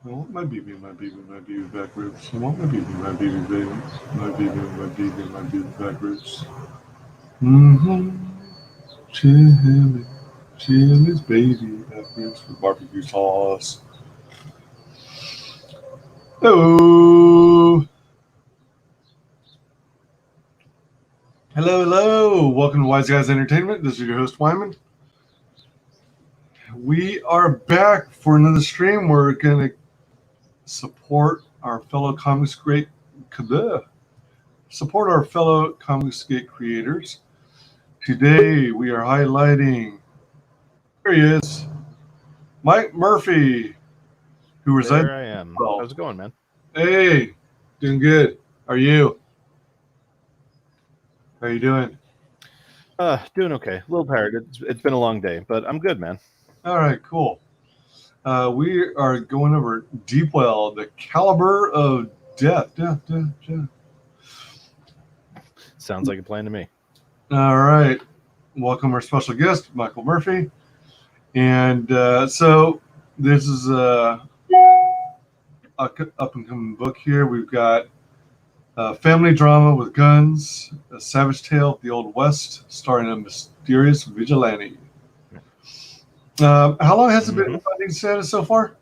I want my baby back ribs. I want my baby, baby, my baby, my baby, my baby back ribs. Mm-hmm. Chili, chili's baby back ribs with barbecue sauce. Hello. Hello, hello. Welcome to WyzGyz Entertainment. This is your host, Wyman. We are back for another stream. We're going to support our fellow support our fellow ComicsGate creators. Today we are highlighting, here he is, Mike Murphy, who resides There I am. in How's it going, man? Hey, doing good. How are you? How are you doing? Doing okay. A little tired. It's been a long day, but I'm good, man. All right, cool. We are going over Deepwell, the caliber of death. Death. Sounds like a plan to me. All right. Welcome our special guest, Michael Murphy. And so this is a up-and-coming book here. We've got a family drama with guns, a savage tale of the Old West, starring a mysterious vigilante. How long has it been in funding status so far?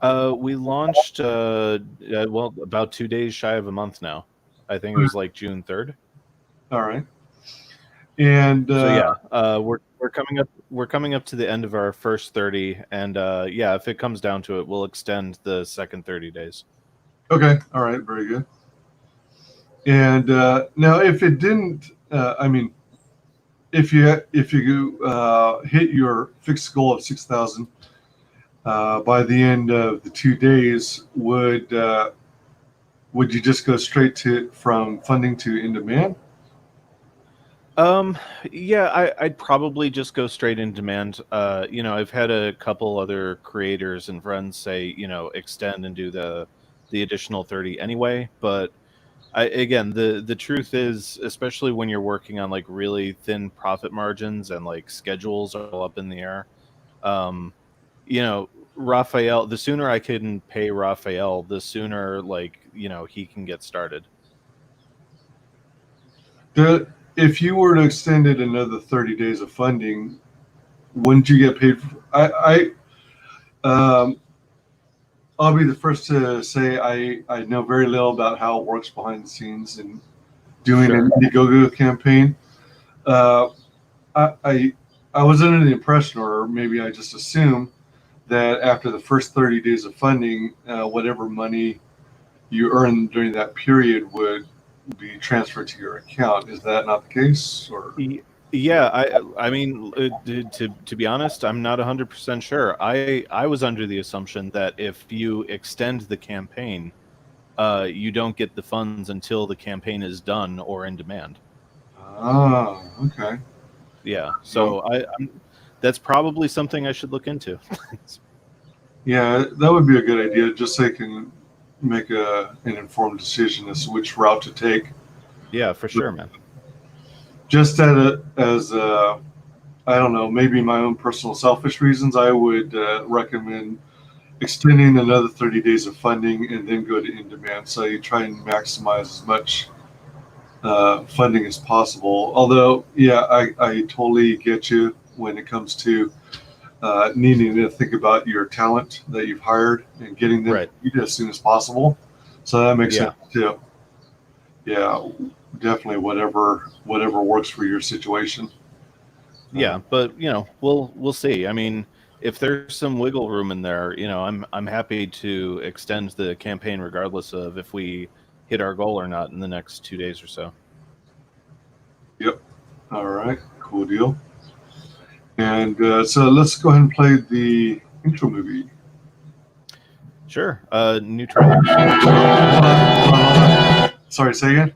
We launched, about 2 days shy of a month now. I think it was like June 3rd. All right. And we're coming up. We're coming up to the end of our first 30, and if it comes down to it, we'll extend the second 30 days. Okay. All right. Very good. And now, if it didn't, if you hit your fixed goal of 6,000 by the end of the 2 days, would you just go straight from funding to in demand? I'd probably just go straight in demand. I've had a couple other creators and friends say, extend and do the additional 30 anyway. But the truth is, especially when you're working on like really thin profit margins and like schedules are all up in the air, Raphael, the sooner I can pay Raphael, the sooner he can get started. If you were to extend it another 30 days of funding, wouldn't you get paid? I'll be the first to say I know very little about how it works behind the scenes in doing an Indiegogo campaign. I was under the impression, or maybe I just assumed, that after the first 30 days of funding, whatever money you earn during that period would be transferred to your account. Is that not the case? Or I mean, to be honest, I'm not 100% sure. I was under the assumption that if you extend the campaign, you don't get the funds until the campaign is done or in demand. Oh, okay. Yeah, so that's probably something I should look into. Yeah, that would be a good idea, just so you can make an informed decision as to which route to take. Yeah, for sure, man. Just as I don't know, maybe my own personal selfish reasons, I would recommend extending another 30 days of funding and then go to in demand. So you try and maximize as much funding as possible. Although, yeah, I totally get you when it comes to needing to think about your talent that you've hired and getting them as soon as possible. So that makes sense too. Yeah, definitely whatever works for your situation. Yeah, but we'll see. I mean, if there's some wiggle room in there, I'm happy to extend the campaign regardless of if we hit our goal or not in the next 2 days or so. Yep. All right. Cool deal. And so let's go ahead and play the intro movie. Sure. New trailer. Sorry, say again?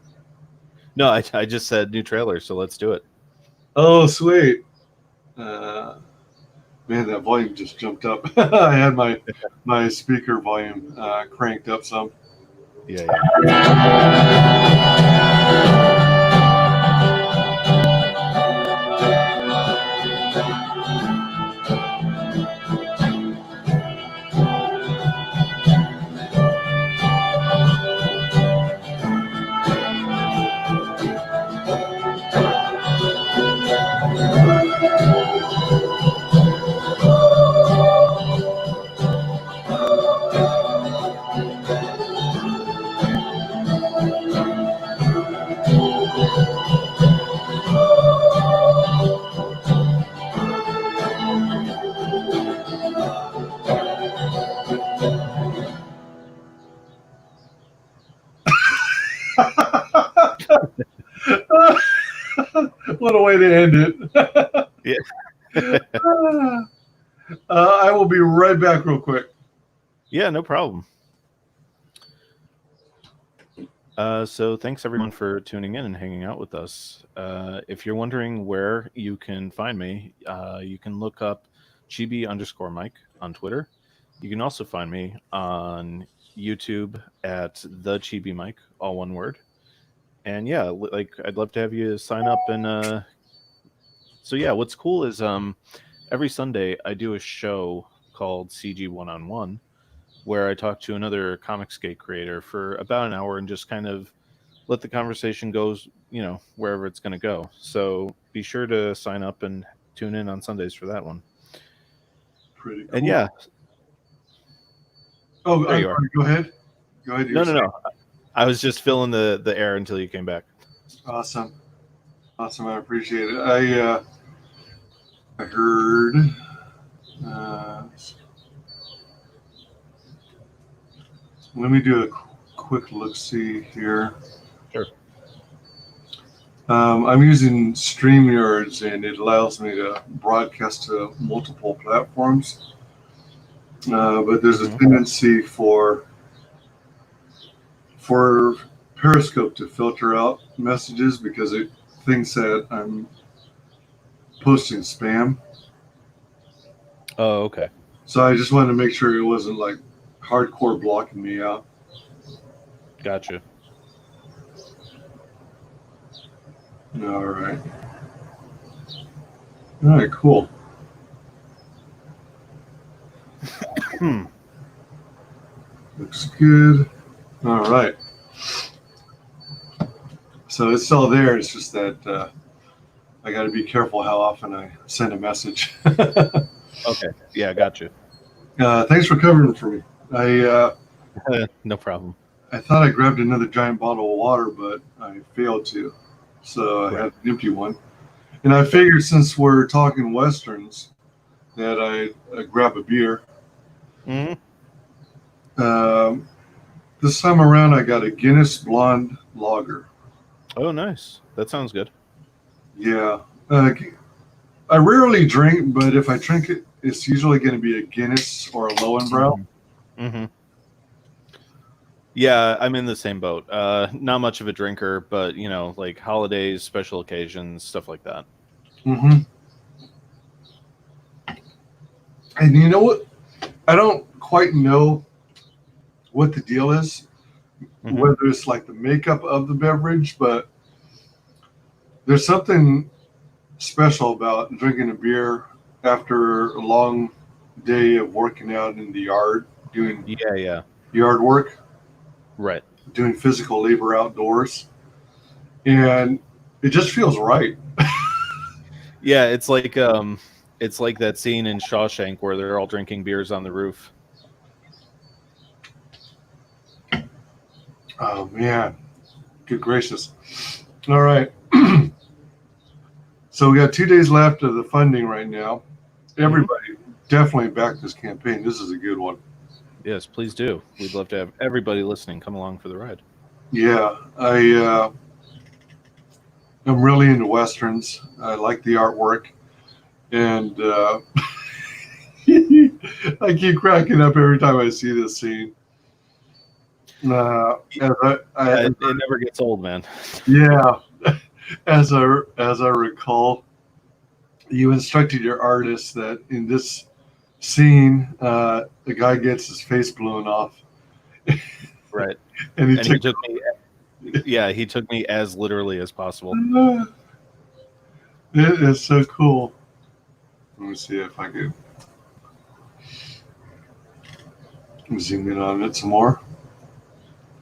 No, I just said new trailer, so let's do it. Oh, sweet. Man, that volume just jumped up. I had my speaker volume cranked up some. Yeah. What a way to end it. Yeah. I will be right back real quick. Yeah, no problem. So thanks everyone for tuning in and hanging out with us. If you're wondering where you can find me, you can look up chibi_Mike on Twitter. You can also find me on YouTube at the Chibi Mike, all one word. And yeah, like I'd love to have you sign up. And so yeah, what's cool is every Sunday I do a show called CG One-on-One, where I talk to another ComicsGate creator for about an hour and just kind of let the conversation goes, wherever it's going to go. So be sure to sign up and tune in on Sundays for that one. Pretty cool. And yeah. Oh, there you are. Go ahead. Go ahead. No. I was just filling the air until you came back. Awesome. I appreciate it. I heard. Let me do a quick look-see here. Sure. I'm using StreamYards, and it allows me to broadcast to multiple platforms. But there's a tendency for Periscope to filter out messages because it thinks that I'm posting spam. Oh, okay. So I just wanted to make sure it wasn't like hardcore blocking me out. Gotcha. All right. All right, cool. Looks good. All right. So it's all there. It's just that I got to be careful how often I send a message. Okay. Yeah, gotcha. Thanks for covering for me. No problem. I thought I grabbed another giant bottle of water, but I failed to. So I had an empty one. And I figured since we're talking Westerns that I grab a beer. Mm-hmm. This time around, I got a Guinness Blonde Lager. Oh, nice. That sounds good. Yeah. I rarely drink, but if I drink it, it's usually going to be a Guinness or a Lowenbrow. Mm-hmm. Yeah, I'm in the same boat. Not much of a drinker, but, like holidays, special occasions, stuff like that. Mm-hmm. And you know what? I don't quite know what the deal is, whether it's like the makeup of the beverage, but there's something special about drinking a beer after a long day of working out in the yard, doing yard work, right, doing physical labor outdoors, and it just feels right. Yeah, it's like that scene in Shawshank where they're all drinking beers on the roof. Oh man, good gracious! All right. So we got 2 days left of the funding right now. Everybody definitely back this campaign. This is a good one. Yes, please do. We'd love to have everybody listening come along for the ride. Yeah, I'm really into Westerns. I like the artwork. And I keep cracking up every time I see this scene. It never gets old, man. Yeah. As I recall, you instructed your artist that in this scene, the guy gets his face blown off. Right. and he took me as literally as possible. It is so cool. Let me see if I can zoom in on it some more.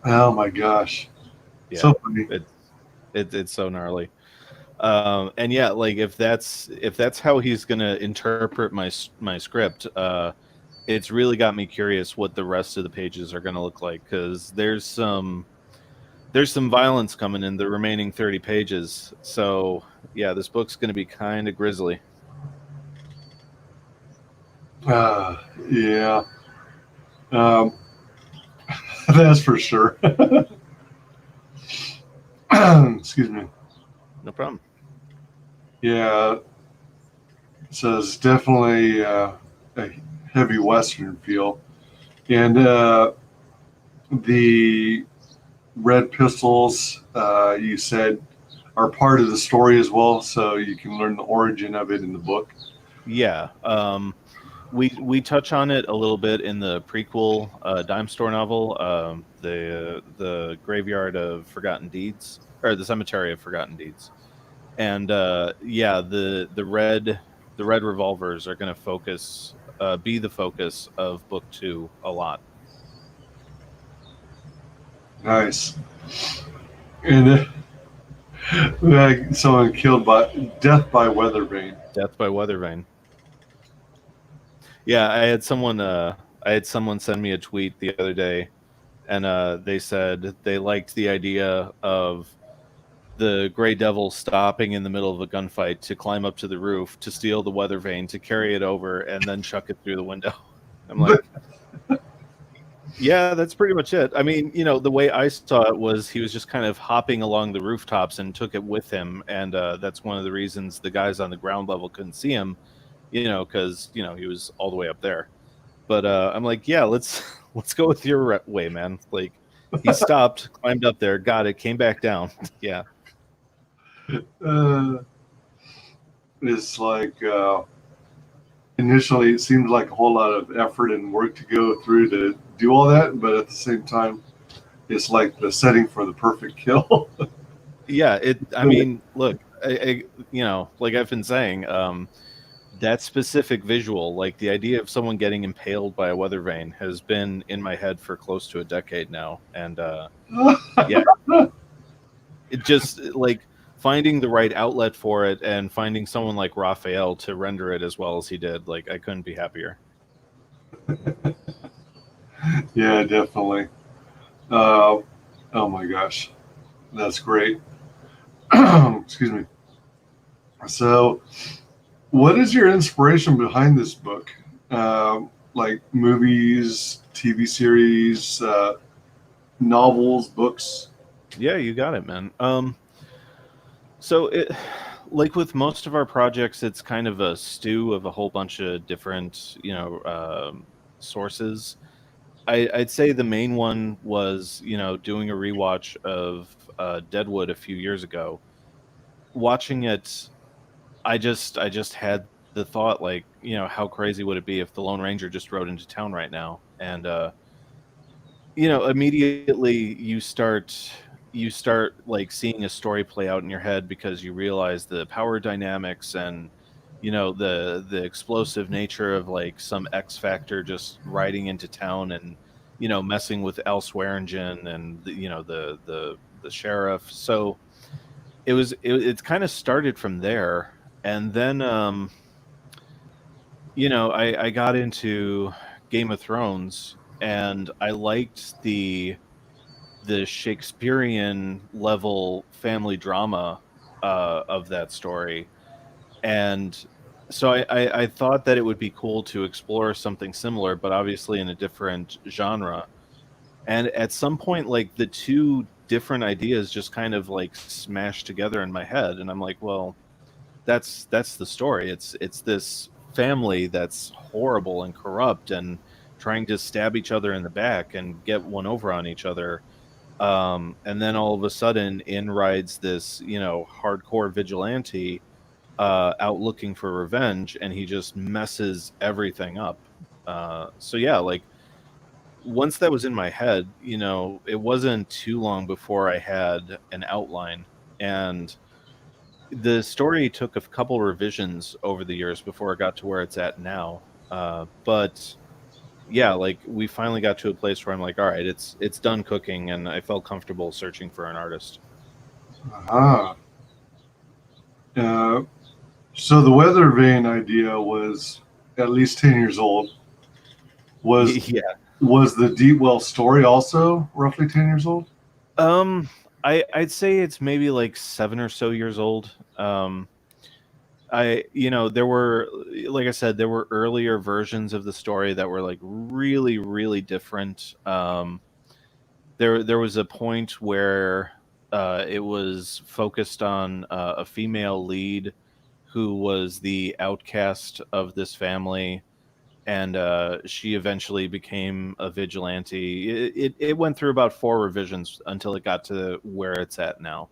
Oh my gosh. Yeah, so funny. It's so gnarly. And yeah, like if that's how he's gonna interpret my script, it's really got me curious what the rest of the pages are gonna look like, because there's some violence coming in the remaining 30 pages. So yeah, this book's gonna be kind of grisly. Yeah. That's for sure. Excuse me. No problem. Yeah, so it's definitely a heavy Western feel. And the red pistols, you said, are part of the story as well, so you can learn the origin of it in the book. Yeah. We touch on it a little bit in the prequel dime store novel, the Graveyard of Forgotten Deeds, or the Cemetery of Forgotten Deeds. And yeah, the red revolvers are going to be the focus of book 2 a lot. Nice. And like someone killed by death by weather vane. Death by Weathervane. Yeah, I had someone send me a tweet the other day, and they said they liked the idea of the Grey Devil stopping in the middle of a gunfight to climb up to the roof to steal the weather vane, to carry it over, and then chuck it through the window. I'm like, yeah, that's pretty much it. I mean, the way I saw it was he was just kind of hopping along the rooftops and took it with him, and that's one of the reasons the guys on the ground level couldn't see him, because he was all the way up there. But I'm like, yeah, let's let's go with your way, man. Like, he stopped, climbed up there, got it, came back down. Yeah. uh, it's like initially it seemed like a whole lot of effort and work to go through to do all that, but at the same time, it's like the setting for the perfect kill. Yeah, I mean, look, like I've been saying, that specific visual, like the idea of someone getting impaled by a weather vane, has been in my head for close to a decade now. And yeah, it just like finding the right outlet for it and finding someone like Raphael to render it as well as he did, like, I couldn't be happier. Yeah, definitely. Uh, oh my gosh, that's great. Excuse me. So, what is your inspiration behind this book? Like movies, TV series, novels, books? Yeah, you got it, man. So it, like with most of our projects, it's kind of a stew of a whole bunch of different, sources. I'd say the main one was, doing a rewatch of Deadwood a few years ago. Watching it, I just had the thought, like, how crazy would it be if the Lone Ranger just rode into town right now? And immediately you start like seeing a story play out in your head, because you realize the power dynamics and the explosive nature of like some X Factor just riding into town and messing with Al Swearingen and the sheriff. So it's kind of started from there. And then I got into Game of Thrones, and I liked the Shakespearean level family drama of that story. And so I thought that it would be cool to explore something similar, but obviously in a different genre. And at some point, like, the two different ideas just kind of like smashed together in my head, and I'm like, well, that's the story. It's this family that's horrible and corrupt and trying to stab each other in the back and get one over on each other. And then all of a sudden, in rides this, hardcore vigilante out looking for revenge, and he just messes everything up. So yeah, like, once that was in my head, it wasn't too long before I had an outline. And the story took a couple revisions over the years before it got to where it's at now. But yeah, like, we finally got to a place where I'm like, all right, it's done cooking, and I felt comfortable searching for an artist. Ah. Uh, so the weather vane idea was at least 10 years old. Was Yeah. was the Deepwell story also roughly 10 years old? Um, I'd say it's maybe like 7 or so years old. There were, like I said, there were earlier versions of the story that were like really, really different. There was a point where it was focused on a female lead who was the outcast of this family, and she eventually became a vigilante. It went through about 4 revisions until it got to where it's at now.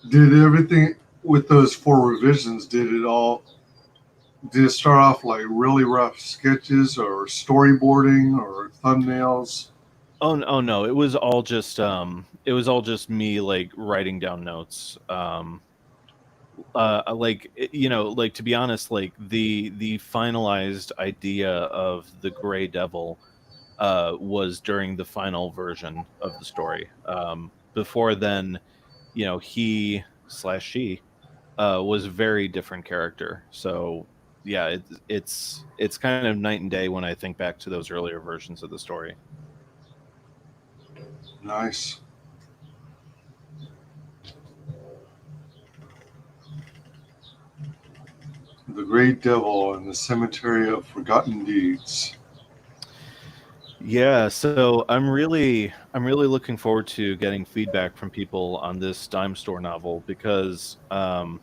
Did everything with those 4 revisions? Did it start off like really rough sketches or storyboarding or thumbnails? Oh no, it was all just me like writing down notes. Like like, to be honest, like the finalized idea of the Gray Devil was during the final version of the story. Before then, he slash she was a very different character. So yeah, it's kind of night and day when I think back to those earlier versions of the story. Nice. The Great Devil and the Cemetery of Forgotten Deeds. Yeah, so I'm really looking forward to getting feedback from people on this dime store novel, because I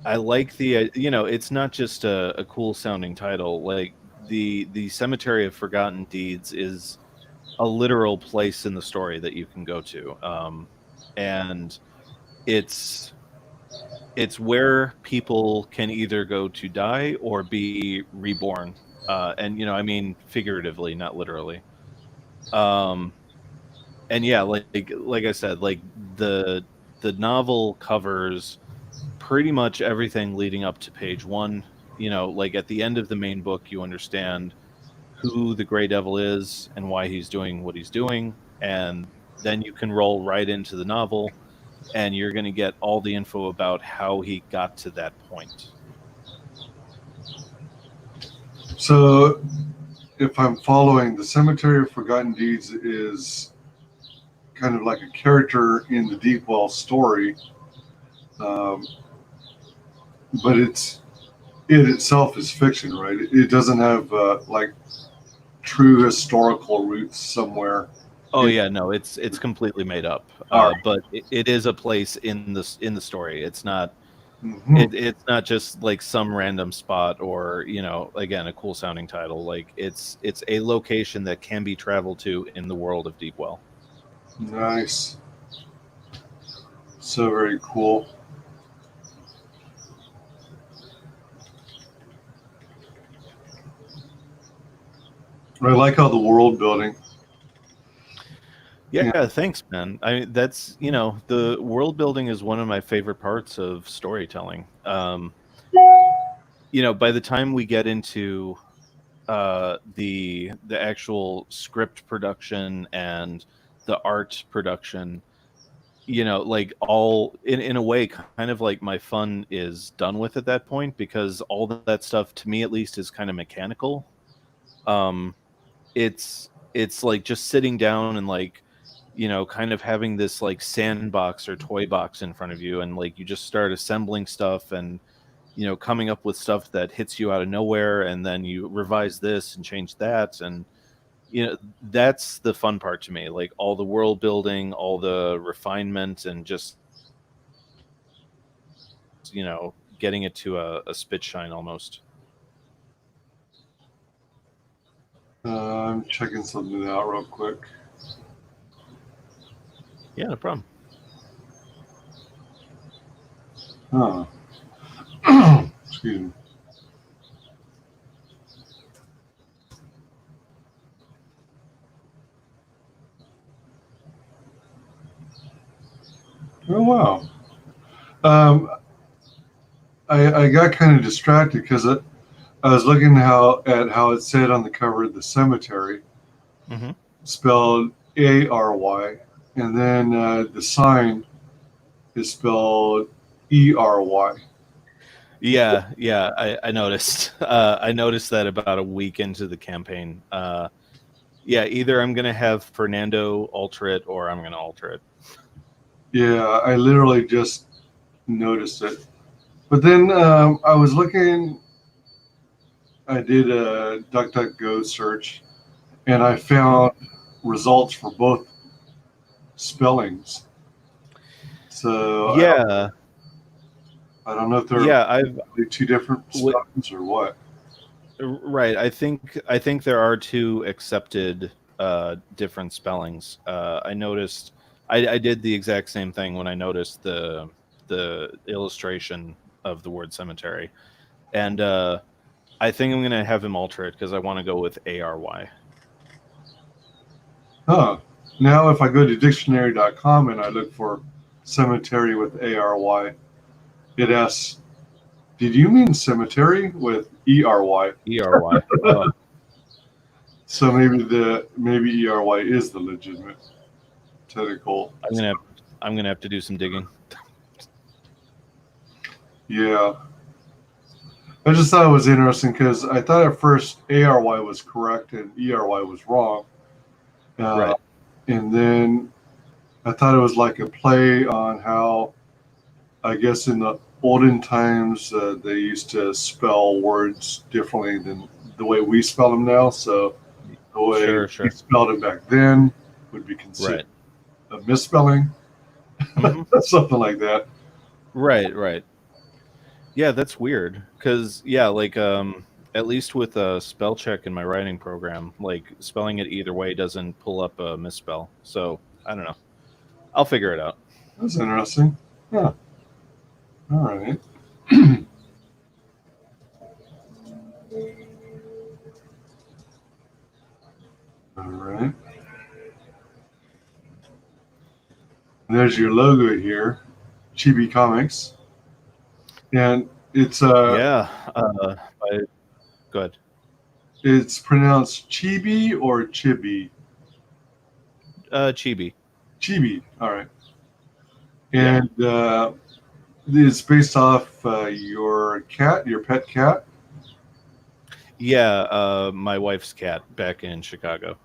like the it's not just a cool sounding title. Like the Cemetery of Forgotten Deeds is a literal place in the story that you can go to, and it's where people can either go to die or be reborn, and I mean figuratively, not literally. Um, and yeah, like I said, like the novel covers pretty much everything leading up to page 1. Like at the end of the main book, you understand who the Gray Devil is and why he's doing what he's doing, and then you can roll right into the novel, and you're going to get all the info about how he got to that point. So, if I'm following, the Cemetery of Forgotten Deeds is kind of like a character in the Deepwell story, um, but it itself is fiction, right? It doesn't have like true historical roots somewhere. Oh yeah, no, it's completely made up. All right. But it is a place in the story. It's not Mm-hmm. it's not just like some random spot, or again, a cool sounding title. Like it's a location that can be traveled to in the world of Deepwell. Nice. So very cool. I like how the world building. Yeah. Yeah, thanks, man. That's the world building is one of my favorite parts of storytelling. By the time we get into the actual script production and the art production, like all in a way, kind of like my fun is done with at that point, because all that stuff, to me at least, is kind of mechanical. um it's like just sitting down and like kind of having this like sandbox or toy box in front of you, and like you just start assembling stuff, and coming up with stuff that hits you out of nowhere, and then you revise this and change that, and that's the fun part to me. Like all the world building, all the refinement, and just getting it to a spit shine almost. I'm checking something out real quick. Yeah, no problem. Huh. Excuse me. Oh wow. Um, I got kind of distracted because I was looking at how it said on the cover of the cemetery, Hmm. spelled ARY, and then the sign is spelled ERY. Yeah, I noticed. I noticed that about a week into the campaign. Yeah, either I'm gonna have Fernando alter it, or I'm gonna alter it. Yeah, I literally just noticed it. But then I was looking, I did a DuckDuckGo search, and I found results for both spellings. So Yeah, I don't know if they're yeah, I've two different w- spellings or what. right. I think there are two accepted different spellings. I noticed I did the exact same thing when I noticed the illustration of the word cemetery, and I think I'm gonna have him alter it because I want to go with ARY. Huh. Now, if I go to dictionary.com and I look for cemetery with ARY, it asks, did you mean cemetery with ERY? ERY. Oh, So maybe ERY is the legitimate technical. I'm gonna have, I'm gonna have to do some digging. Yeah. I just thought it was interesting because I thought at first ARY was correct and ERY was wrong. Uh, Right. and then I thought it was like a play on how, I guess, in the olden times, they used to spell words differently than the way we spell them now. So the way Sure. we Sure. spelled it back then would be considered Right. a misspelling, Hmm. something like that. Right. Right. Yeah, that's weird. Cause yeah, like at least with a spell check in my writing program, like spelling it either way doesn't pull up a misspell. So I don't know. I'll figure it out. That's interesting. Yeah. All right. All right. There's your logo here, Chibi Comics, and Yeah. I, good. it's pronounced Chibi or Chibi. Chibi. Chibi. All right. Yeah. And it's based off your cat, your pet cat. Yeah. My wife's cat back in Chicago.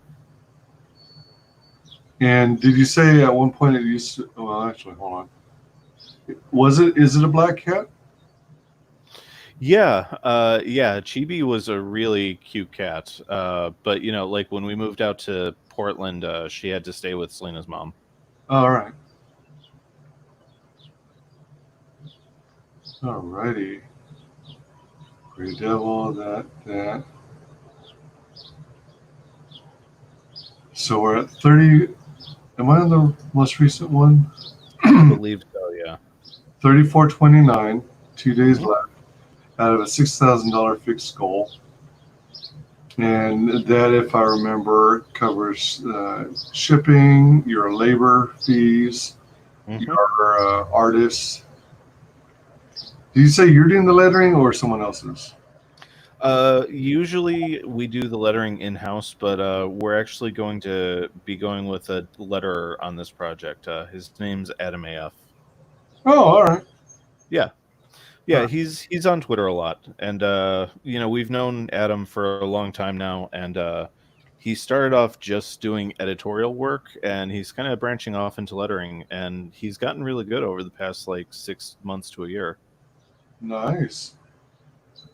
And did you say at one point it used to, well, actually, hold on. Is it a black cat? Yeah, yeah. Chibi was a really cute cat. But like when we moved out to Portland, she had to stay with Selena's mom. All right. All righty. Grey Devil, that. So we're at 30. Am I on the most recent one? I believe so. Yeah. 34.29. 2 days Hmm. left out of a $6,000 fixed goal. And that, if I remember, covers shipping, your labor fees, Hmm. your artists. Did you say you're doing the lettering or someone else's? Usually we do the lettering in house, but we're actually going to be going with a letterer on this project. His name's Adam AF. Oh, all right. Yeah. All Yeah, right. he's on Twitter a lot, and we've known Adam for a long time now, and he started off just doing editorial work, and he's kind of branching off into lettering, and he's gotten really good over the past like 6 months to a year. Nice.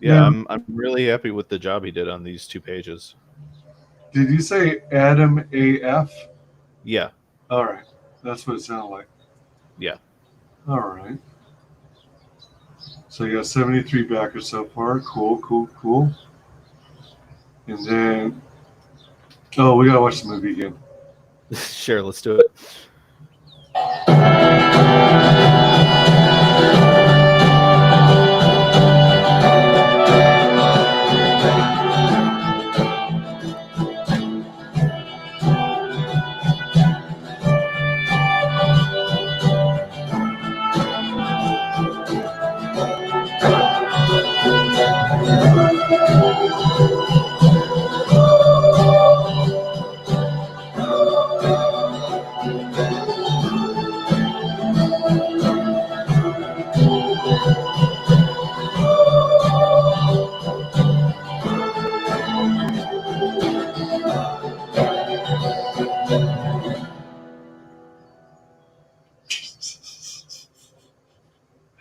Yeah, Now, I'm really happy with the job he did on these 2 pages. did you say Adam AF? Yeah, All right. That's what it sounded like. yeah. All right. So you got 73 backers so far. Cool, cool, cool. And then, oh, we got to watch the movie again. Sure, let's do it.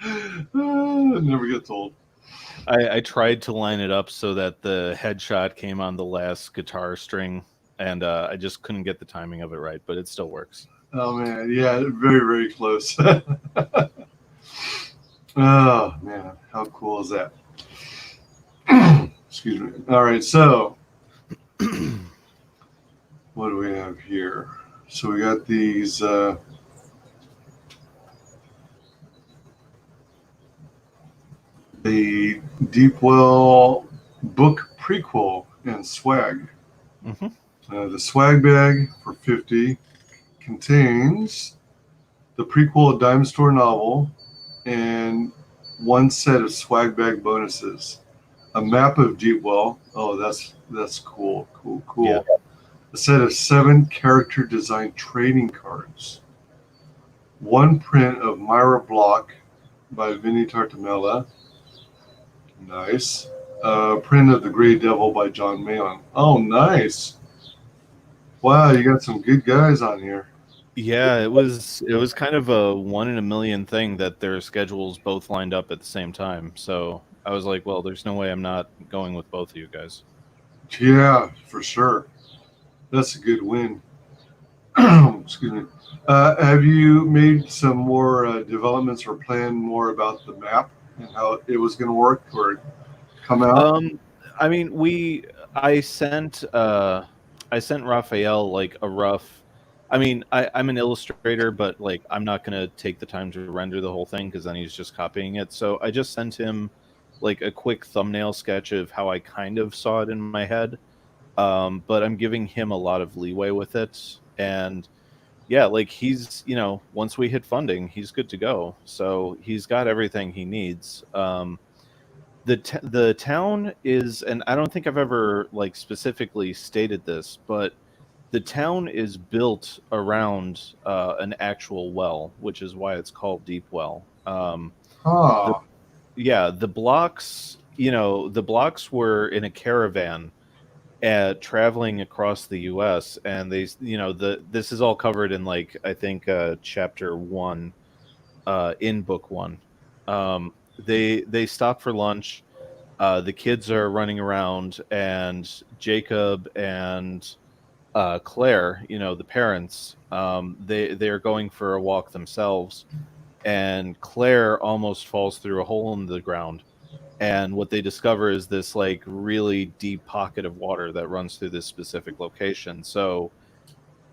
It never gets old. I tried to line it up so that the headshot came on the last guitar string, and I just couldn't get the timing of it right, but it still works. Oh man, yeah, very very close. Oh man, how cool is that? Excuse me. All right, so what do we have here? So we got these. The Deepwell book prequel and swag. Hmm. The swag bag for 50 contains the prequel Dime Store novel and one set of swag bag bonuses. A map of Deepwell. Oh, that's cool, cool, Yeah. cool. A set of 7 character design trading cards. One print of Myra Block by Vinnie Tartamella. Nice. Print of the Grey Devil by John Malin. Oh, nice. Wow, you got some good guys on here. Yeah, it was kind of a one in a million thing that their schedules both lined up at the same time. So I was like, well, there's no way I'm not going with both of you guys. Yeah, for sure. That's a good win. Excuse me. Have you made some more developments or planned more about the map and how it was going to work or come out? Um, I mean, I sent Raphael like a rough. I mean, I'm an illustrator, but like I'm not gonna take the time to render the whole thing because then he's just copying it. So I just sent him like a quick thumbnail sketch of how I kind of saw it in my head. But I'm giving him a lot of leeway with it, and yeah, like he's once we hit funding, he's good to go. So he's got everything he needs. The town is, and I don't think I've ever like specifically stated this, but the town is built around an actual well, which is why it's called Deepwell. The Ah, Yeah, the blocks were in a caravan traveling across the U.S. and this is all covered in like I think chapter 1 in book 1. They stop for lunch. The kids are running around, and Jacob and Claire, the parents, they're going for a walk themselves, and Claire almost falls through a hole in the ground. And what they discover is this like really deep pocket of water that runs through this specific location. So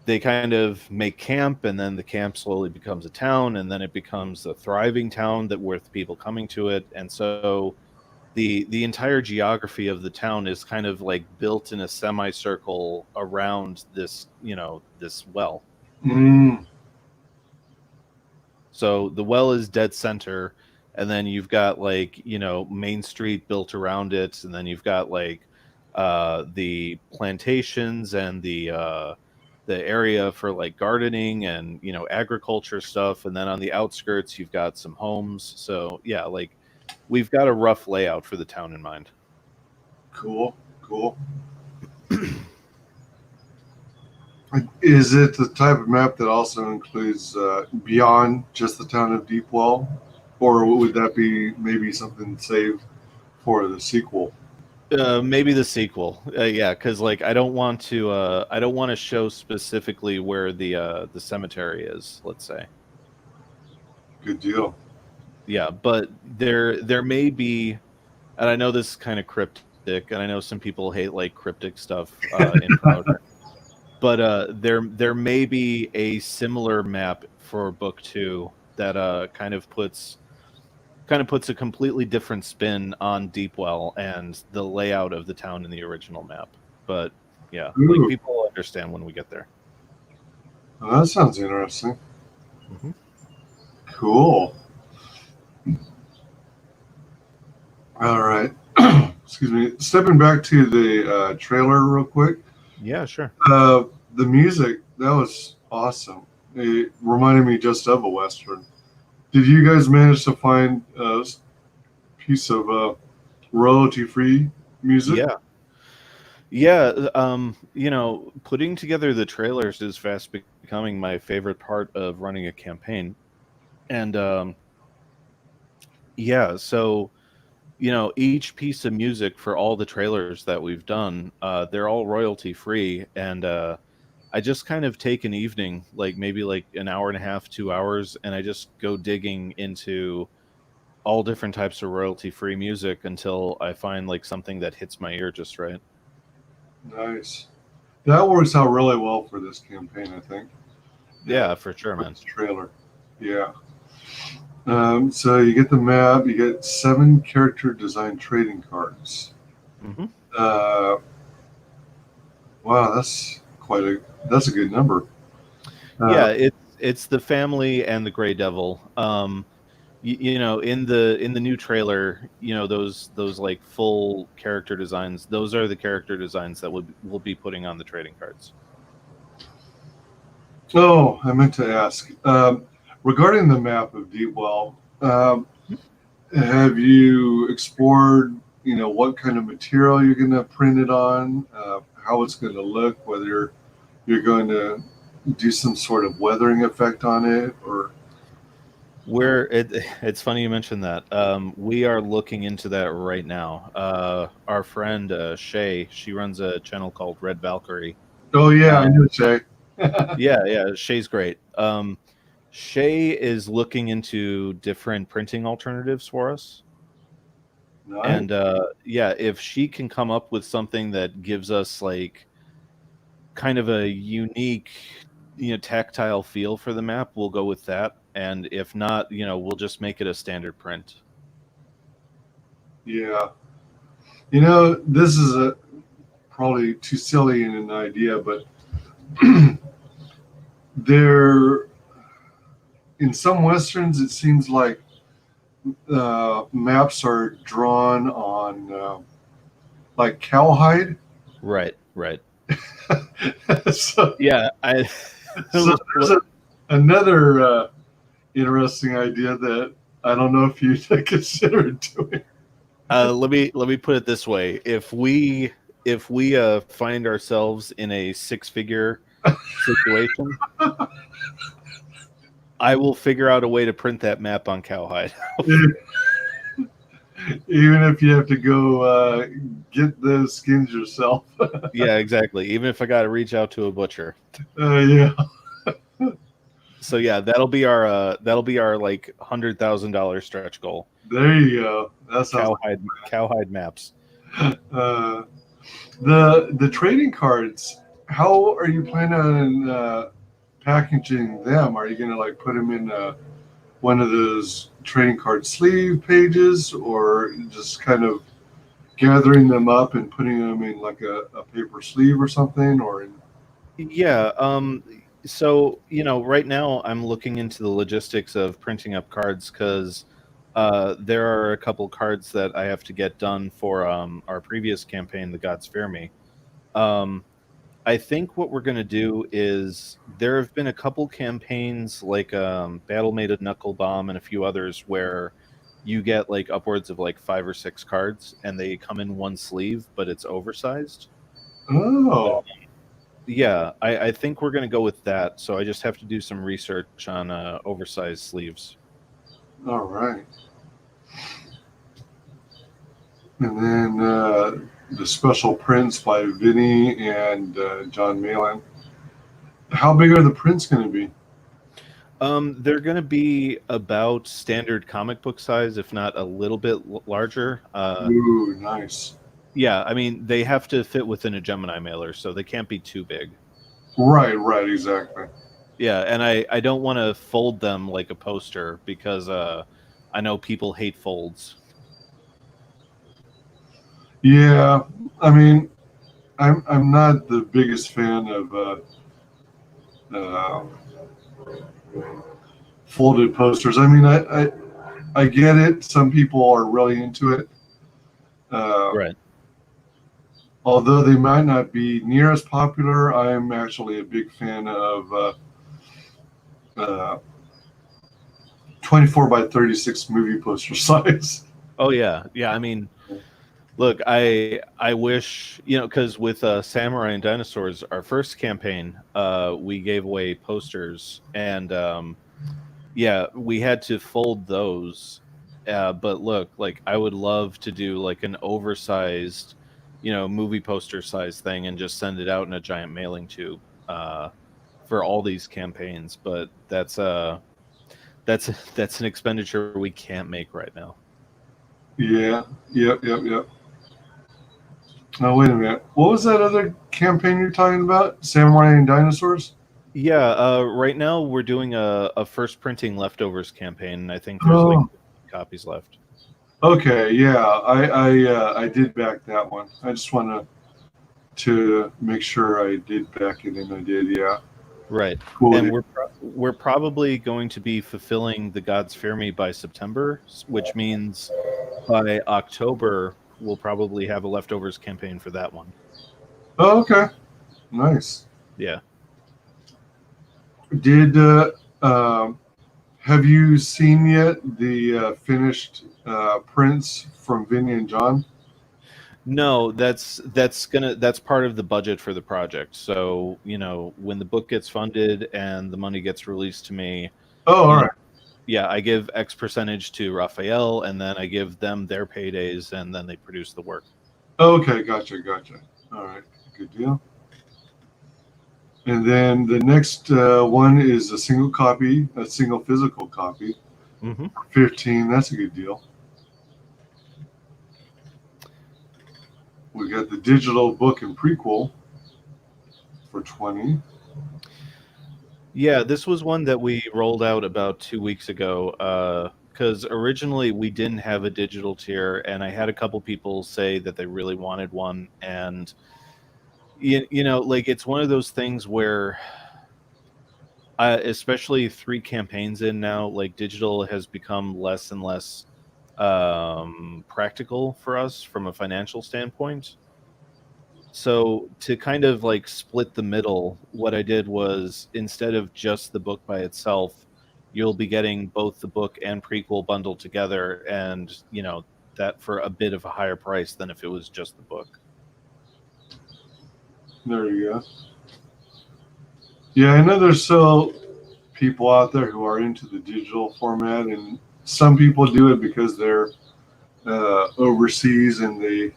they kind of make camp, and then the camp slowly becomes a town, and then it becomes a thriving town that with people coming to it. And so the entire geography of the town is kind of like built in a semicircle around this well. mm, So the well is dead center, and then you've got like Main Street built around it, and then you've got like the plantations and the area for like gardening and agriculture stuff, and then on the outskirts you've got some homes. So yeah, like we've got a rough layout for the town in mind. cool, cool. Is it the type of map that also includes beyond just the town of Deepwell, or would that be maybe something saved for the sequel? Maybe the sequel. Yeah, because like I don't want to show specifically where the cemetery is. Let's say. Good deal. Yeah, but there may be, and I know this is kind of cryptic, and I know some people hate like cryptic stuff in promotion, but there may be a similar map for book 2 that kind of puts a completely different spin on Deepwell and the layout of the town in the original map. But yeah, like Ooh, people will understand when we get there. well, that sounds interesting. Hmm. Cool. All right. Excuse me. Stepping back to the trailer real quick. Yeah, sure. The music that was awesome. It reminded me just of a western. Did you guys manage to find a piece of royalty-free music? Yeah. Yeah, putting together the trailers is fast becoming my favorite part of running a campaign. And yeah, so each piece of music for all the trailers that we've done, they're all royalty free, and I just kind of take an evening, like maybe like an hour and a half, 2 hours, and I just go digging into all different types of royalty-free music until I find like something that hits my ear just right. Nice. That works out really well for this campaign, I think. Yeah, for sure, For man. this trailer. Yeah. So you get the map. You get 7 character design trading cards. Hmm. Uh, wow, that's a good number. Yeah, it's the family and the Gray Devil. You know, in the new trailer, you know, those like full character designs, those are the character designs that we'll be putting on the trading cards. Oh, I meant to ask regarding the map of Deepwell. Have you explored, what kind of material you're going to print it on, how it's going to look, whether you're going to do some sort of weathering effect on it, or It's funny you mentioned that. We are looking into that right now. Our friend Shay, she runs a channel called Red Valkyrie. oh yeah, I Uh, know, Shay. yeah, Shay's great. Shay is looking into different printing alternatives for us. Nice. And yeah, if she can come up with something that gives us like kind of a unique, tactile feel for the map, we'll go with that. And if not, we'll just make it a standard print. Yeah, this is a probably too silly in an idea, but there in some westerns it seems like maps are drawn on like cowhide. Right, right. so, Yeah, I so there's another interesting idea that I don't know if you considered doing. let me put it this way: if we find ourselves in a six-figure situation, I will figure out a way to print that map on cowhide. Even if you have to go get those skins yourself. Yeah, exactly. Even if I got to reach out to a butcher. Yeah. So yeah, that'll be our like $100,000 stretch goal. There you go. That sounds Cowhide maps. uh, the trading cards. How are you planning on packaging them? Are you going to like put them in one of those trading card sleeve pages, or just kind of gathering them up and putting them in like a paper sleeve or something, or in Yeah. So right now I'm looking into the logistics of printing up cards because there are a couple cards that I have to get done for our previous campaign, The Gods Fear Me. Um, I think what we're going to do is there have been a couple campaigns like Battle Made of Knuckle Bomb and a few others where you get like upwards of like 5 or 6 cards and they come in one sleeve, but it's oversized. oh, Yeah, I think we're going to go with that. So I just have to do some research on oversized sleeves. all right. And then the special prints by Vinny and John Malin. How big are the prints going to be? They're going to be about standard comic book size, if not a little bit larger. Ooh, nice. Yeah, I mean, they have to fit within a Gemini mailer, so they can't be too big. Right, exactly. Yeah, and I don't want to fold them like a poster because I know people hate folds. Yeah, I mean, I'm not the biggest fan of uh, folded posters. I mean, I get it. Some people are really into it. Uh, Right. Although they might not be near as popular, I'm actually a big fan of uh, 24 by 36 movie poster size. Oh yeah, yeah. I mean, look, I wish because with Samurai and Dinosaurs, our first campaign, we gave away posters, and yeah, we had to fold those. But look, like I would love to do like an oversized, movie poster size thing and just send it out in a giant mailing tube. for all these campaigns, but that's an expenditure we can't make right now. Yeah. Yep. Oh, wait a minute. What was that other campaign you're talking about? Samurai and Dinosaurs? Yeah, right now we're doing a first printing leftovers campaign, and I think there's like Oh, copies left. okay. Yeah, I did back that one. I just want to make sure I did back it, and I did. Yeah. Right, Cool. and we're probably going to be fulfilling the Gods Fear Me by September, which means by October we'll probably have a leftovers campaign for that one. Oh, okay. Nice. Yeah. Did have you seen yet the finished prints from Vinny and John? No, that's part of the budget for the project. So, you know, when the book gets funded and the money gets released to me, Oh, all you know, right. yeah, I give X percentage to Raphael, and then I give them their paydays, and then they produce the work. Okay, gotcha. All right, good deal. And then the next one is a single physical copy, Mm-hmm. 15. That's a good deal. We got the digital book and prequel for 20. Yeah, this was one that we rolled out about 2 weeks ago. Because originally we didn't have a digital tier, and I had a couple people say that they really wanted one, and you know, like it's one of those things where, especially 3 campaigns in now, like digital has become less and less practical for us from a financial standpoint. So to kind of like split the middle, what I did was instead of just the book by itself, you'll be getting both the book and prequel bundled together, and you know that for a bit of a higher price than if it was just the book. There you go. Yeah, I know there's still people out there who are into the digital format, and some people do it because they're overseas and they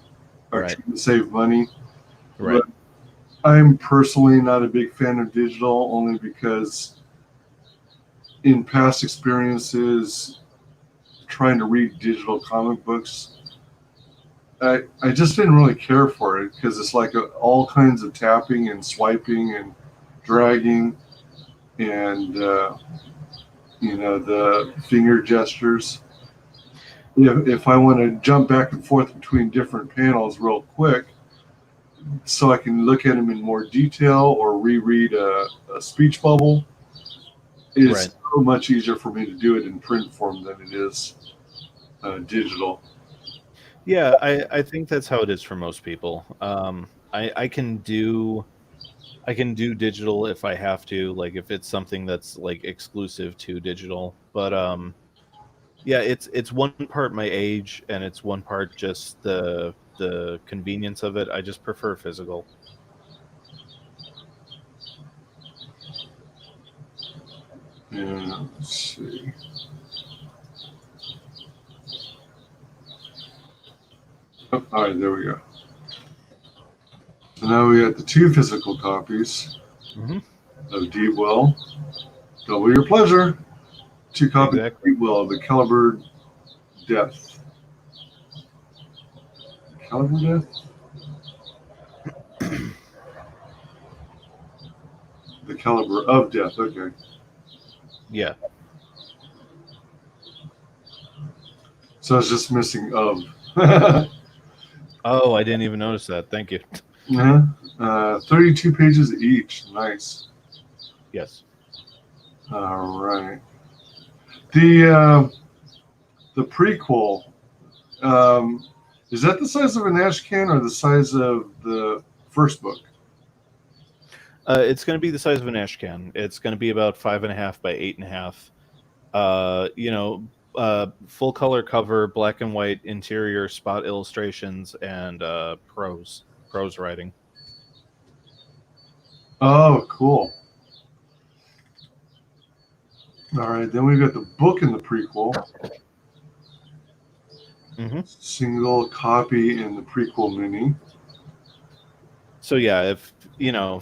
are Right. trying to save money. Right. But I'm personally not a big fan of digital, only because in past experiences trying to read digital comic books, I just didn't really care for it because it's like all kinds of tapping and swiping and dragging and the finger gestures. If I want to jump back and forth between different panels real quick, so I can look at them in more detail or reread a speech bubble, Right. it's so much easier for me to do it in print form than it is digital. Yeah, I think that's how it is for most people. I can do digital if I have to, like if it's something that's like exclusive to digital. But yeah, it's one part my age, and it's one part just the convenience of it. I just prefer physical. Yeah, let's see. Oh, all right, there we go. So now we got the 2 physical copies Mm-hmm. of Deepwell. Double your pleasure. 2 copies Exactly. of Deepwell, the Caliber Death. Caliber Death? The Caliber of Death, okay. Yeah. So it's just missing of. Oh, I didn't even notice that. Thank you. Yeah. 32 pages each. Nice. Yes. All right. The prequel, is that the size of an ash can or the size of the first book? It's going to be the size of an ash can. It's going to be about 5.5 by 8.5. You know, full color cover, black and white interior, spot illustrations, and prose writing. Oh, cool. All right. Then we've got the book in the prequel. Mm-hmm. Single copy in the prequel mini. So yeah, if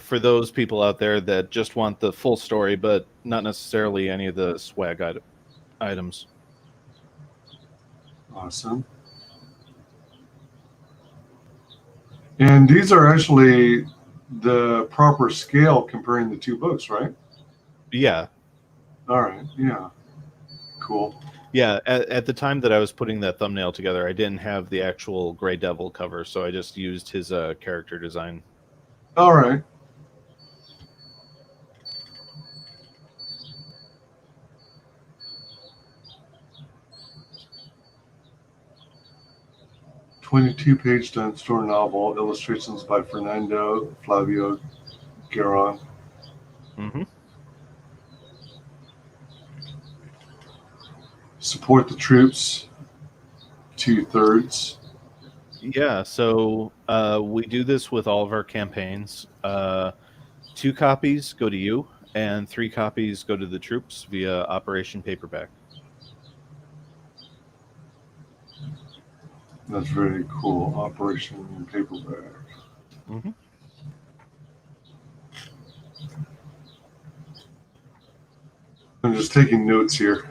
for those people out there that just want the full story, but not necessarily any of the swag items. Awesome. And these are actually the proper scale comparing the two books, right? Yeah. All right. Yeah. Cool. Yeah, at the time that I was putting that thumbnail together, I didn't have the actual Grey Devil cover, so I just used his character design. All right. "22-page done store novel, illustrations by Fernando Flavio Gueron. Mm-hmm. Support the troops, 2/3. Yeah, so we do this with all of our campaigns. 2 copies go to you, and 3 copies go to the troops via Operation Paperback. That's very cool. Operation Paperback. Mm-hmm. I'm just taking notes here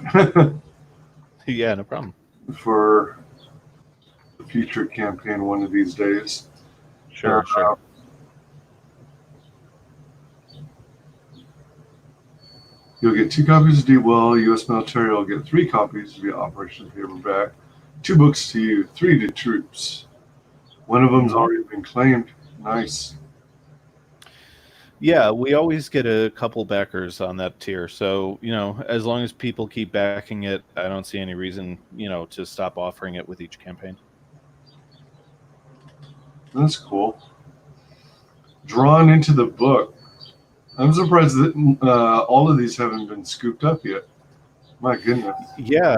Yeah, no problem. for the future campaign one of these days. Sure. You'll get 2 copies of Deepwell. U.S. military will get 3 copies via Operation Paperback. 2 books to you, 3 to troops. One of them's Mhm. already been claimed. Nice. Yeah, we always get a couple backers on that tier. So, as long as people keep backing it, I don't see any reason, to stop offering it with each campaign. That's cool. Drawn into the book. I'm surprised that all of these haven't been scooped up yet. My goodness. Yeah,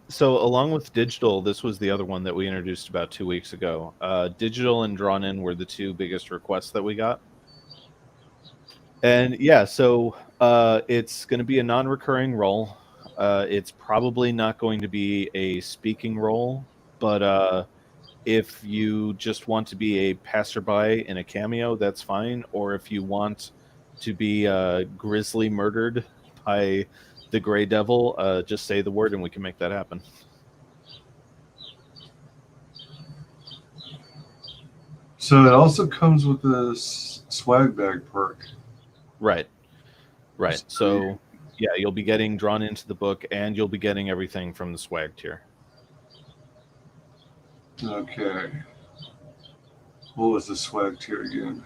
so along with digital, this was the other one that we introduced about 2 weeks ago. Digital and drawn in were the 2 biggest requests that we got. And yeah, so it's going to be a non-recurring role. It's probably not going to be a speaking role, but if you just want to be a passerby in a cameo, that's fine. Or if you want to be grisly murdered by the Grey Devil, just say the word and we can make that happen. So it also comes with a swag bag perk. Right. So yeah, you'll be getting drawn into the book and you'll be getting everything from the swag tier. Okay. What was the swag tier again?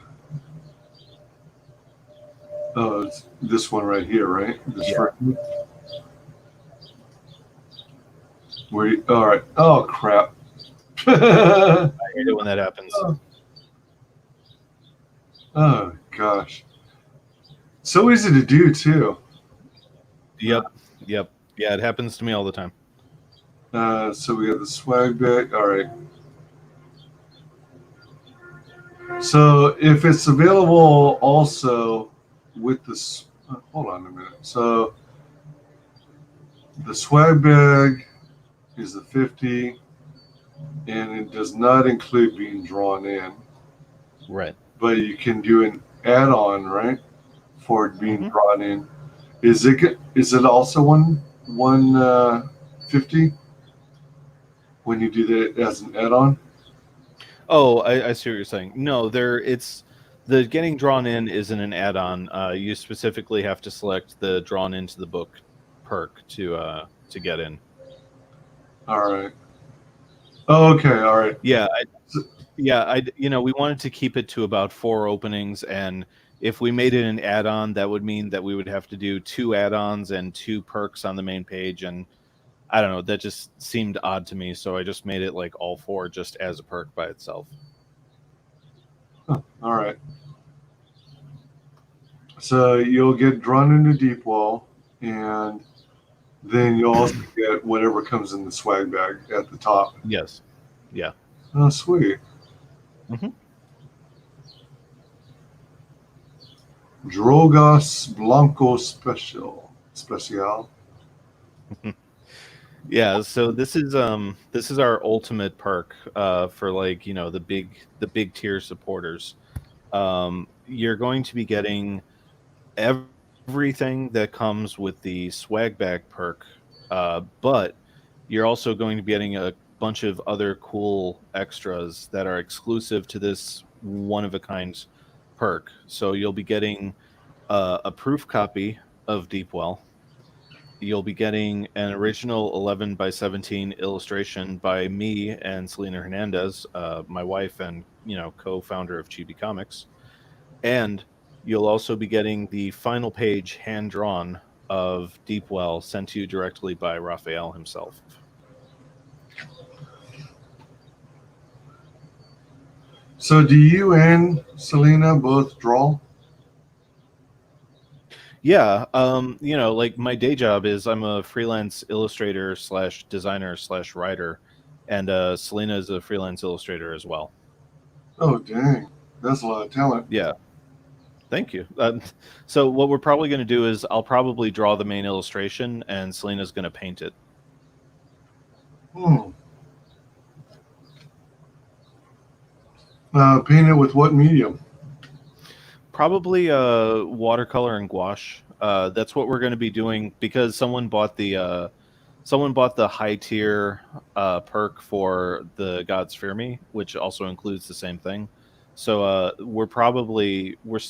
Oh, it's this one right here, right? This Yeah. All right. Oh, crap. I hate it when that happens. Oh, gosh. So easy to do, too. Yep. Yeah, it happens to me all the time. So we got the swag bag. All right. So if it's available also with this, hold on a minute. So the swag bag is the 50, and it does not include being drawn in. Right. But you can do an add-on, right, for it being drawn in. Is it also 150 when you do that as an add-on? Oh, I see what you're saying. No, it's the getting drawn in isn't an add-on. You specifically have to select the drawn into the book perk to get in. All right. Oh, okay. All right. Yeah, we wanted to keep it to about 4 openings, and if we made it an add-on, that would mean that we would have to do 2 add-ons and 2 perks on the main page, and I don't know, that just seemed odd to me, so I just made it like all 4 just as a perk by itself. All right. So you'll get drawn into Deepwell, and then you'll also get whatever comes in the swag bag at the top. Yes. Yeah. Oh, sweet. Mm-hmm. Drogas Blanco Special. Yeah, so this is our ultimate perk for like, the big tier supporters. You're going to be getting everything that comes with the swag bag perk, but you're also going to be getting a bunch of other cool extras that are exclusive to this one of a kind perk. So you'll be getting a proof copy of Deepwell. You'll be getting an original 11 by 17 illustration by me and Selena Hernandez, my wife and co-founder of Chibi Comics, and you'll also be getting the final page hand drawn of Deepwell sent to you directly by Raphael himself. So do you and Selena both draw? Yeah, like my day job is I'm a freelance illustrator slash designer slash writer, and Selena is a freelance illustrator as well. Oh, dang. That's a lot of talent. Yeah, thank you. So what we're probably going to do is I'll probably draw the main illustration, and Selena's going to paint it. Paint it with what medium? Probably watercolor and gouache. That's what we're going to be doing because someone bought the high tier perk for the Gods Fear Me, which also includes the same thing. So we're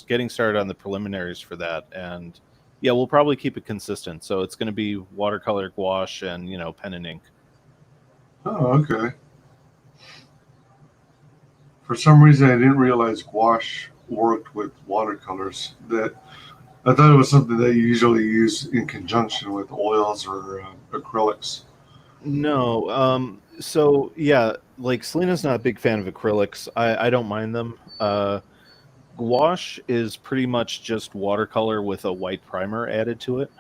getting started on the preliminaries for that, and yeah, we'll probably keep it consistent. So it's going to be watercolor, gouache, and pen and ink. Oh, okay. For some reason, I didn't realize gouache worked with watercolors. That I thought it was something that you usually use in conjunction with oils or acrylics. No, so yeah, like Selena's not a big fan of acrylics. I don't mind them. Gouache is pretty much just watercolor with a white primer added to it.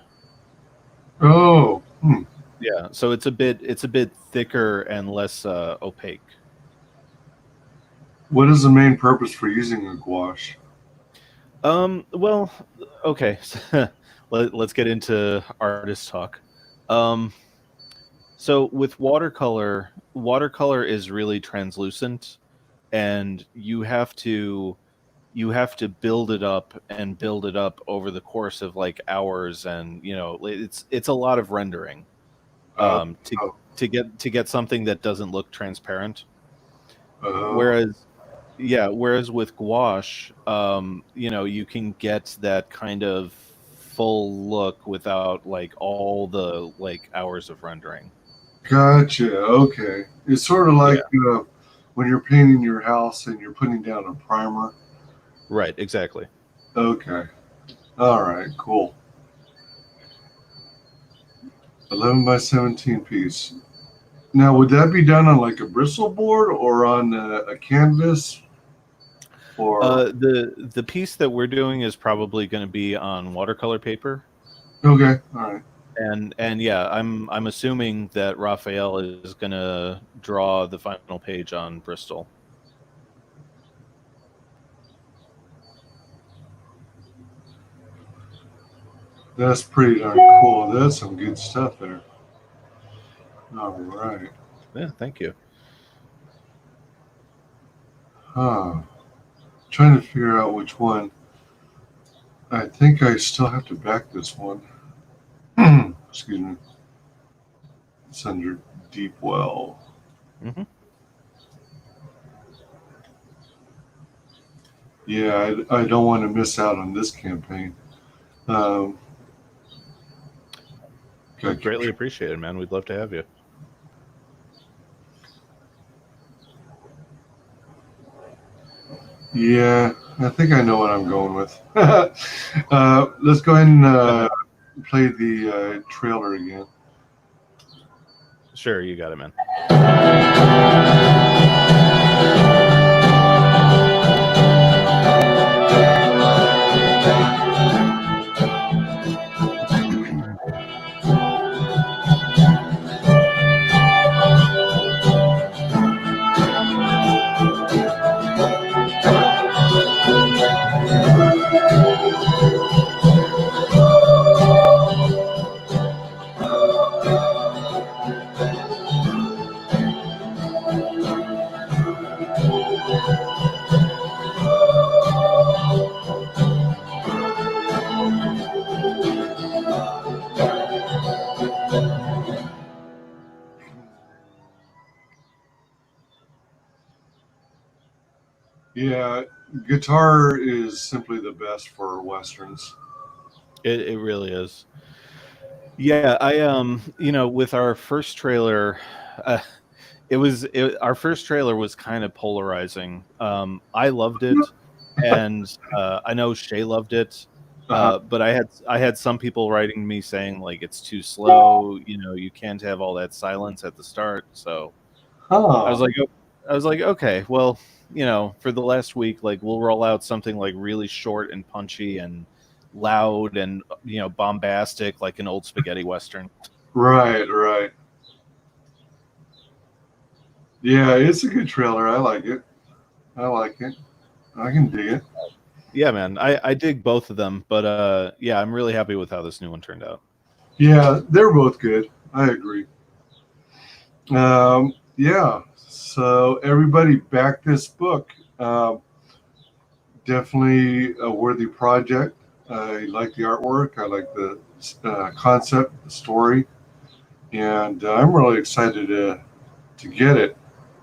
Oh, Yeah, so it's a bit thicker and less opaque. What is the main purpose for using a gouache? Well, okay. Let's get into artist talk. So with watercolor is really translucent, and you have to build it up and build it up over the course of like hours, and it's a lot of rendering to get something that doesn't look transparent. Whereas with gouache, you can get that kind of full look without like all the like hours of rendering. Gotcha. Okay. It's sort of like when you're painting your house and you're putting down a primer. Right. Exactly. Okay. All right. Cool. 11 by 17 piece. Now, would that be done on like a Bristol board or on a canvas? Or the piece that we're doing is probably going to be on watercolor paper. Okay. All right. And yeah, I'm assuming that Raphael is going to draw the final page on Bristol. That's pretty darn cool. That's some good stuff there. All right. Yeah, thank you. Trying to figure out which one. I think I still have to back this one. Excuse me. It's under Deepwell. Mm-hmm. Yeah, I don't want to miss out on this campaign. Greatly appreciated, man. We'd love to have you. Yeah, I think I know what I'm going with. Let's go ahead and play the trailer again. Sure, you got it, man. Yeah, guitar is simply the best for westerns. It really is. Yeah, you know, with our first trailer, uh, our first trailer was kind of polarizing. I loved it, and I know Shay loved it, Uh-huh. but I had some people writing me saying like it's too slow. You know, you can't have all that silence at the start. So I was Huh. like, I was like, okay, well, you know, for the last week, like we'll roll out something like really short and punchy and loud and you know bombastic, like an old spaghetti western. Right, right. Yeah, it's a good trailer. I like it. I like it. I can dig it. Yeah, man, I dig both of them, but yeah, I'm really happy with how this new one turned out. Yeah, they're both good. I agree. Yeah. So everybody back this book. Definitely a worthy project. I like the artwork. I like the concept, the story, and I'm really excited to get it.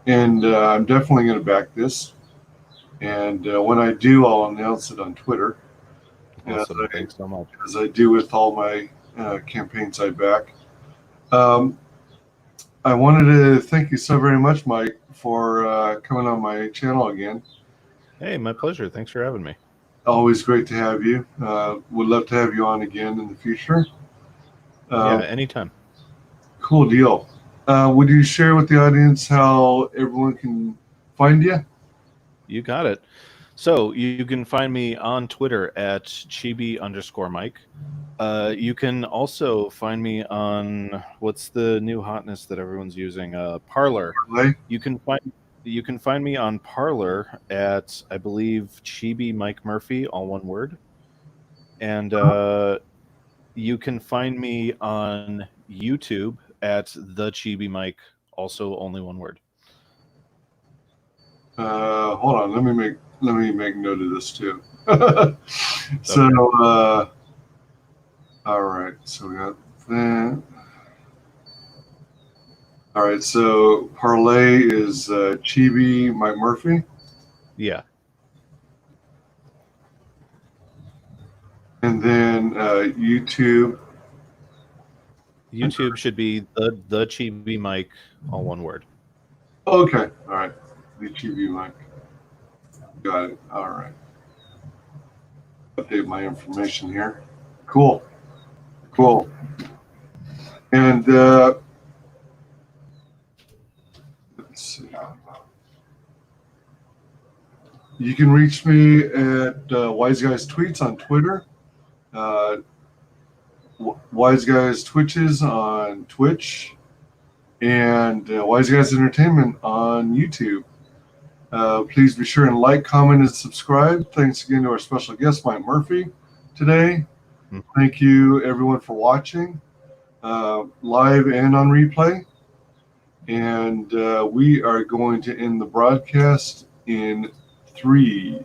And I'm definitely going to back this. And when I do, I'll announce it on Twitter, as Awesome, thanks so much. I do with all my campaigns I back. Um, I wanted to thank you so very much, Mike, for coming on my channel again. Hey, my pleasure. Thanks for having me. Always great to have you. Would love to have you on again in the future. Yeah, Um, anytime. cool deal. Would you share with the audience how everyone can find you? You got it. So you can find me on Twitter at chibi_Mike. You can also find me on what's the new hotness that everyone's using? Parlor. Right? You can find me on Parlor at I believe Chibi Mike Murphy, all one word. And you can find me on YouTube at the Chibi Mike, also only one word. Hold on. Let me make note of this too. So, Okay. all right. So we got that. All right. So parlay is Chibi Mike Murphy, Yeah. and then YouTube. YouTube should be the Chibi Mike, all one word. Okay. All right. The Chibi Mike. Got it. All right. Update my information here. Cool. Cool. And let's see. You can reach me at WyzGyz Tweets on Twitter, uh, WyzGyz Twitches on Twitch, and WyzGyz Entertainment on YouTube. Please be sure and like, comment, and subscribe. Thanks again to our special guest, Mike Murphy, today. Thank you, everyone, for watching live and on replay. And we are going to end the broadcast in 3,